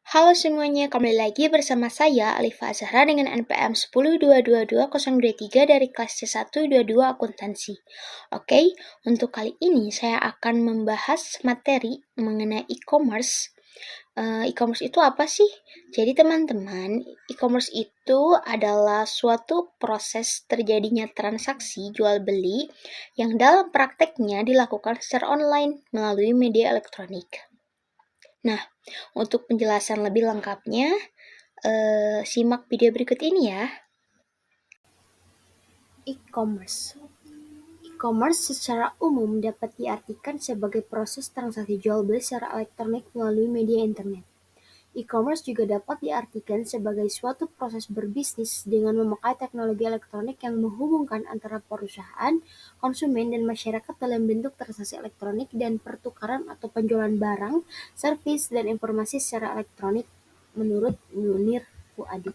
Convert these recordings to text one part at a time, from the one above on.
Halo semuanya, kembali lagi bersama saya Alifa Azhara dengan NPM 10222023 dari kelas C122 Akuntansi. Oke, untuk kali ini saya akan membahas materi mengenai e-commerce. E-commerce itu apa sih? Jadi teman-teman, e-commerce itu adalah suatu proses terjadinya transaksi jual beli yang dalam prakteknya dilakukan secara online melalui media elektronik. Nah, untuk penjelasan lebih lengkapnya, simak video berikut ini ya. E-commerce. E-commerce secara umum dapat diartikan sebagai proses transaksi jual beli secara elektronik melalui media internet. E-commerce juga dapat diartikan sebagai suatu proses berbisnis dengan memakai teknologi elektronik yang menghubungkan antara perusahaan, konsumen, dan masyarakat dalam bentuk transaksi elektronik dan pertukaran atau penjualan barang, servis, dan informasi secara elektronik menurut Munir Fuadi.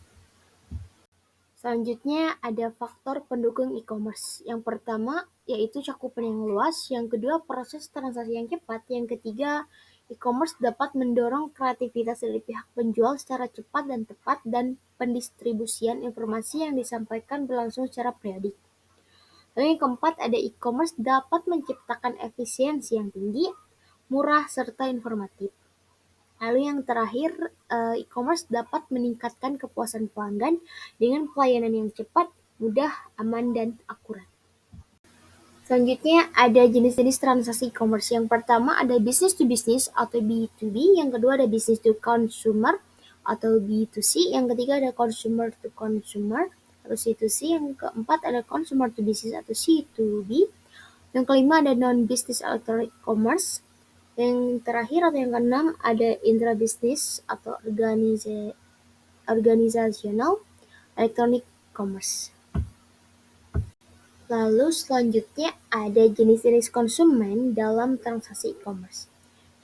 Selanjutnya ada faktor pendukung e-commerce. Yang pertama yaitu cakupan yang luas, yang kedua proses transaksi yang cepat, yang ketiga e-commerce dapat mendorong kreativitas dari pihak penjual secara cepat dan tepat, dan pendistribusian informasi yang disampaikan berlangsung secara periodik. Lalu yang keempat ada e-commerce dapat menciptakan efisiensi yang tinggi, murah, serta informatif. Lalu yang terakhir, e-commerce dapat meningkatkan kepuasan pelanggan dengan pelayanan yang cepat, mudah, aman, dan akurat. Selanjutnya ada jenis-jenis transaksi e-commerce. Yang pertama ada business to business atau B2B, yang kedua ada business to consumer atau B2C, yang ketiga ada consumer to consumer atau C2C, yang keempat ada consumer to business atau C2B, yang kelima ada non-business electronic commerce, yang terakhir atau yang keenam ada intra-business atau organizational electronic commerce. Lalu selanjutnya ada jenis-jenis konsumen dalam transaksi e-commerce.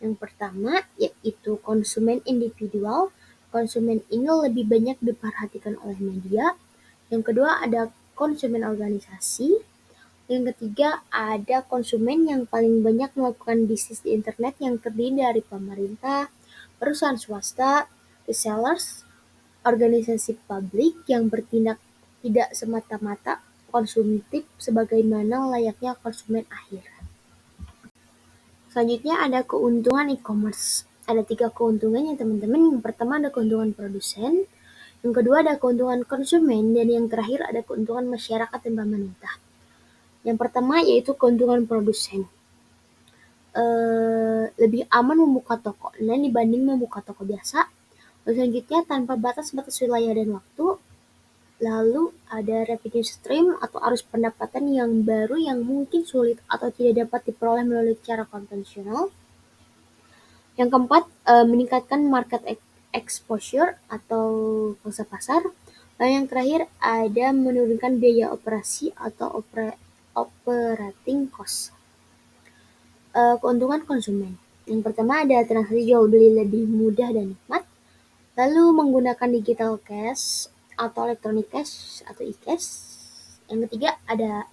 Yang pertama yaitu konsumen individual. Konsumen ini lebih banyak diperhatikan oleh media. Yang kedua ada konsumen organisasi. Yang ketiga ada konsumen yang paling banyak melakukan bisnis di internet yang terdiri dari pemerintah, perusahaan swasta, resellers, organisasi publik yang bertindak tidak semata-mata konsumtif sebagaimana layaknya konsumen akhir. Selanjutnya ada keuntungan e-commerce. Ada 3 keuntungannya teman-teman. Yang pertama ada keuntungan produsen, yang kedua ada keuntungan konsumen, dan yang terakhir ada keuntungan masyarakat dan pemerintah. Yang pertama yaitu keuntungan produsen. Lebih aman membuka toko online dibanding membuka toko biasa. Selanjutnya tanpa batas-batas wilayah dan waktu. Lalu ada revenue stream atau arus pendapatan yang baru yang mungkin sulit atau tidak dapat diperoleh melalui cara konvensional. Yang keempat, meningkatkan market exposure atau pangsa pasar. Lalu yang terakhir ada menurunkan biaya operasi atau operating cost. Keuntungan konsumen. Yang pertama ada transaksi jual beli lebih mudah dan nikmat. Lalu menggunakan digital cash atau electronic cash atau e-cash. Yang ketiga ada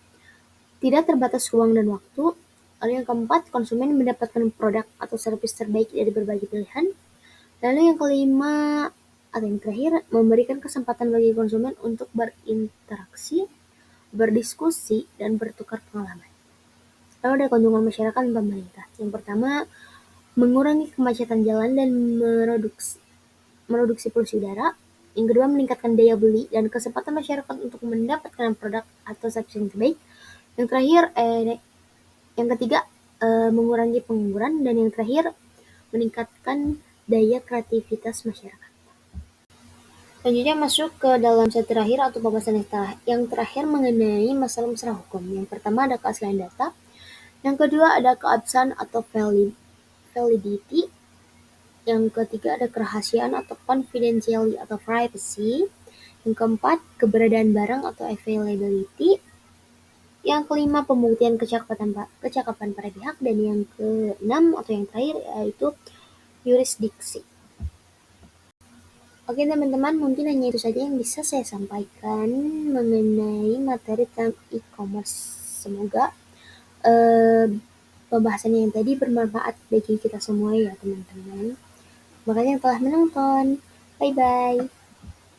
tidak terbatas ruang dan waktu. Lalu yang keempat, konsumen mendapatkan produk atau servis terbaik dari berbagai pilihan. Lalu yang kelima atau yang terakhir, memberikan kesempatan bagi konsumen untuk berinteraksi, berdiskusi, dan bertukar pengalaman. Lalu ada keuntungan masyarakat dan pemerintah. Yang pertama, mengurangi kemacetan jalan dan mereduksi polusi udara. Yang kedua, meningkatkan daya beli dan kesempatan masyarakat untuk mendapatkan produk atau servis yang terbaik. Yang terakhir, yang ketiga, mengurangi pengangguran, dan yang terakhir, meningkatkan daya kreativitas masyarakat. Selanjutnya masuk ke dalam set terakhir atau pembahasan yang terakhir mengenai masalah-masalah hukum. Yang pertama ada keaslian data. Yang kedua ada keabsahan atau validity. Yang ketiga ada kerahasiaan atau confidentiality atau privacy. Yang keempat keberadaan barang atau availability. Yang kelima pembuktian kecakapan para pihak, dan yang keenam atau yang terakhir yaitu yurisdiksi. Oke teman-teman, mungkin hanya itu saja yang bisa saya sampaikan mengenai materi tentang e-commerce. Semoga pembahasan yang tadi bermanfaat bagi kita semua ya teman-teman. Terima kasih yang telah menonton. Bye bye.